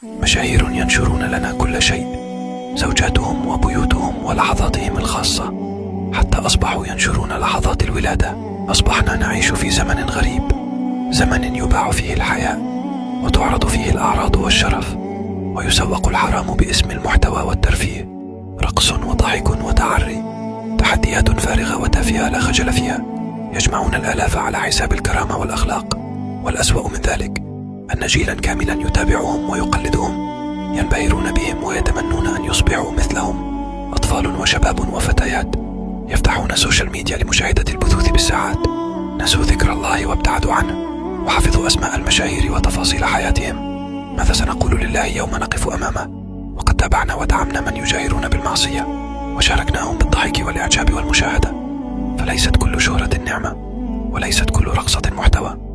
مشاهير ينشرون لنا كل شيء، زوجاتهم وبيوتهم ولحظاتهم الخاصة، حتى أصبحوا ينشرون لحظات الولادة. أصبحنا نعيش في زمن غريب، زمن يباع فيه الحياء وتعرض فيه الأعراض والشرف، ويسوق الحرام باسم المحتوى والترفيه. رقص وضحك وتعري، تحديات فارغة وتافهة لا خجل فيها، يجمعون الآلاف على حساب الكرامة والأخلاق. والأسوأ من ذلك أن جيلا كاملا يتابعهم ويقلدهم، ينبهرون بهم ويتمنون أن يصبحوا مثلهم. أطفال وشباب وفتيات يفتحون السوشيال ميديا لمشاهدة البثوث بالساعات، نسوا ذكر الله وابتعدوا عنه، وحفظوا أسماء المشاهير وتفاصيل حياتهم. ماذا سنقول لله يوم نقف أمامه وقد تابعنا ودعمنا من يجاهرون بالمعصية، وشاركناهم بالضحك والإعجاب والمشاهدة؟ فليست كل شهرة نعمة، وليست كل رقصة محتوى.